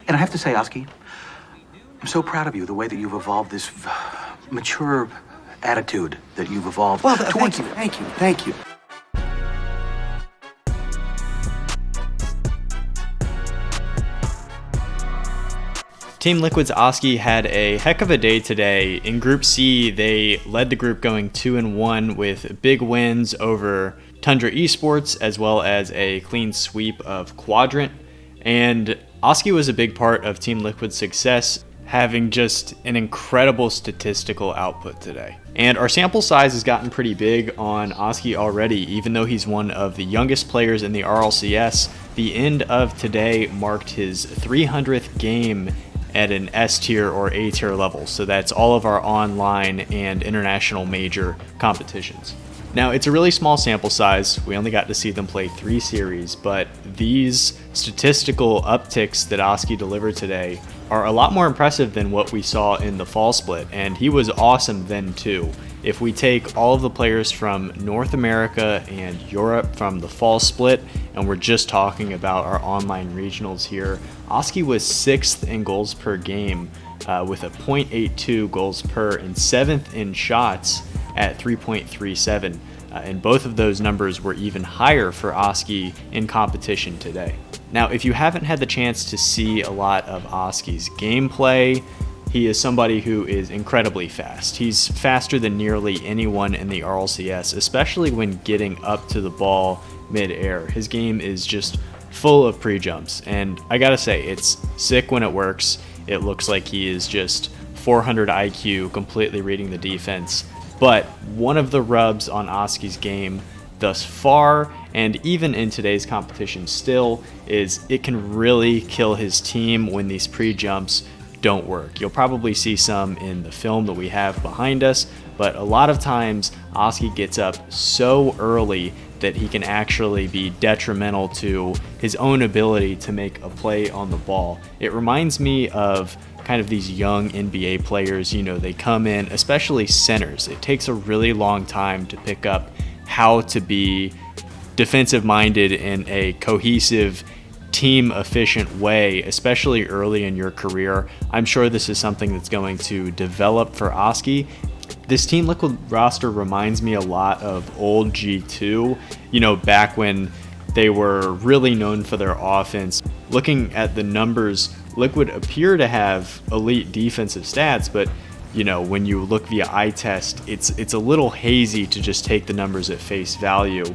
And I have to say, Oski, I'm so proud of you, the way that you've evolved, this mature attitude that you've evolved. Well, thank you. Team Liquid's Oski had a heck of a day today. In Group C, they led the group going 2-1 with big wins over Tundra Esports as well as a clean sweep of Quadrant. And Oski was a big part of Team Liquid's success, having just an incredible statistical output today. And our sample size has gotten pretty big on Oski already, even though he's one of the youngest players in the RLCS. The end of today marked his 300th game at an S tier or A tier level. So that's all of our online and international major competitions. Now, it's a really small sample size. We only got to see them play 3 series, but these statistical upticks that Oski delivered today are a lot more impressive than what we saw in the fall split, and he was awesome then too. If we take all of the players from North America and Europe from the fall split, and we're just talking about our online regionals here, Oski was 6th in goals per game with a .82 goals per and 7th in shots at 3.37. And both of those numbers were even higher for Oski in competition today. Now, if you haven't had the chance to see a lot of Oski's gameplay, he is somebody who is incredibly fast. He's faster than nearly anyone in the RLCS, especially when getting up to the ball mid-air. His game is just full of pre-jumps, and I gotta say, it's sick when it works. It looks like he is just 400 IQ, completely reading the defense. But one of the rubs on Oski's game thus far, and even in today's competition still, is it can really kill his team when these pre-jumps don't work. You'll probably see some in the film that we have behind us, but a lot of times Oski gets up so early that he can actually be detrimental to his own ability to make a play on the ball. It reminds me of kind of these young NBA players. You know, they come in, especially centers. It takes a really long time to pick up how to be defensive minded in a cohesive, team efficient way, especially early in your career. I'm sure this is something that's going to develop for Oski. This Team Liquid roster reminds me a lot of old G2, you know, back when they were really known for their offense. Looking at the numbers, Liquid appear to have elite defensive stats, but you know, when you look via eye test, it's a little hazy to just take the numbers at face value.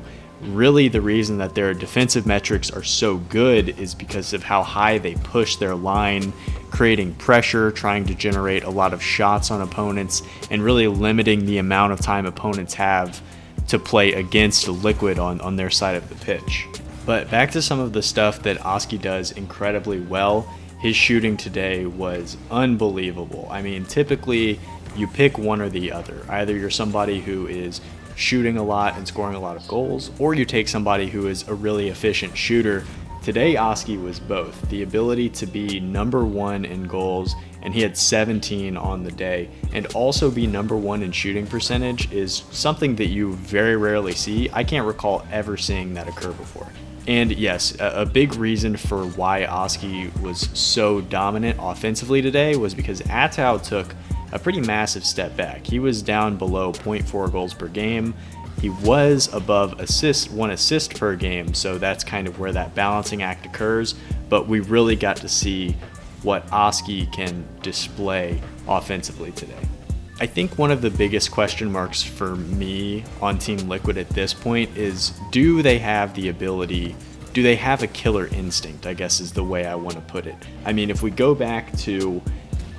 Really, the reason that their defensive metrics are so good is because of how high they push their line, creating pressure, trying to generate a lot of shots on opponents, and really limiting the amount of time opponents have to play against Liquid on their side of the pitch. But back to some of the stuff that Oski does incredibly well. His shooting today was unbelievable. I mean, typically you pick one or the other. Either you're somebody who is shooting a lot and scoring a lot of goals, or you take somebody who is a really efficient shooter. Today, Oski was both. The ability to be number 1 in goals, and he had 17 on the day, and also be number 1 in shooting percentage is something that you very rarely see. I can't recall ever seeing that occur before. And yes, a big reason for why Oski was so dominant offensively today was because Atau took a pretty massive step back. He was down below 0.4 goals per game. He was above 1 assist per game, so that's kind of where that balancing act occurs. But we really got to see what Oski can display offensively today. I think one of the biggest question marks for me on Team Liquid at this point is, do they have the ability, do they have a killer instinct, I guess is the way I want to put it. I mean, if we go back to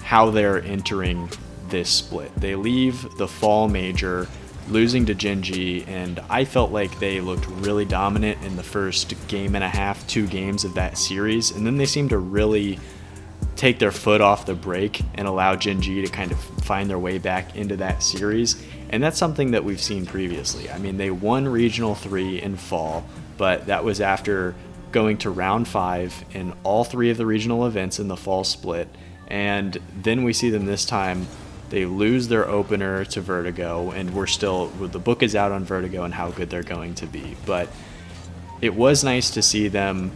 how they're entering this split, they leave the fall major losing to Genji, and I felt like they looked really dominant in the first game and a half, 2 games of that series, and then they seemed to really take their foot off the brake and allow Genji to kind of find their way back into that series. And that's something that we've seen previously. I mean, they won Regional 3 in fall, but that was after going to round 5 in all 3 of the regional events in the fall split. And then we see them this time, they lose their opener to Vertigo, and the book is out on Vertigo and how good they're going to be. But it was nice to see them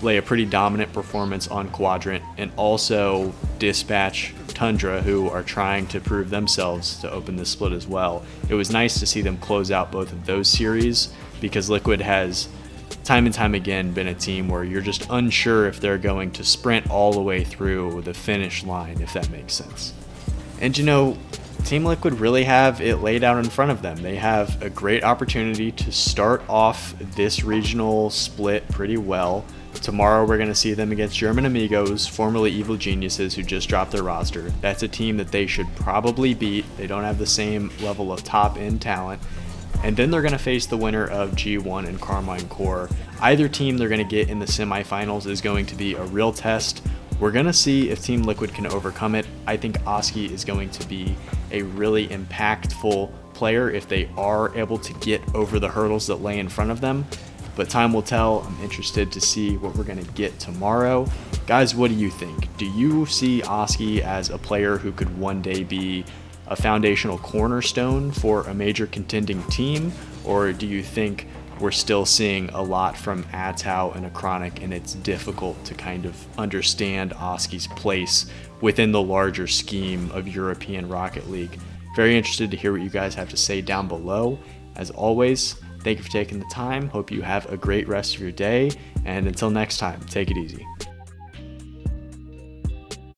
lay a pretty dominant performance on Quadrant and also dispatch Tundra, who are trying to prove themselves to open this split as well. It was nice to see them close out both of those series, because Liquid has time and time again been a team where you're just unsure if they're going to sprint all the way through the finish line, if that makes sense. And you know, Team Liquid really have it laid out in front of them. They have a great opportunity to start off this regional split pretty well. Tomorrow we're going to see them against German Amigos, formerly Evil Geniuses, who just dropped their roster. That's a team that they should probably beat. They don't have the same level of top-end talent. And then they're going to face the winner of G1 and Karmine Corp. Either team they're going to get in the semifinals is going to be a real test. We're going to see if Team Liquid can overcome it. I think Oski is going to be a really impactful player if they are able to get over the hurdles that lay in front of them. But time will tell. I'm interested to see what we're going to get tomorrow. Guys, what do you think? Do you see Oski as a player who could one day be a foundational cornerstone for a major contending team? Or do you think we're still seeing a lot from Atau and Achronic, and it's difficult to kind of understand Oski's place within the larger scheme of European Rocket League? Very interested to hear what you guys have to say down below. As always, thank you for taking the time. Hope you have a great rest of your day. And until next time, take it easy.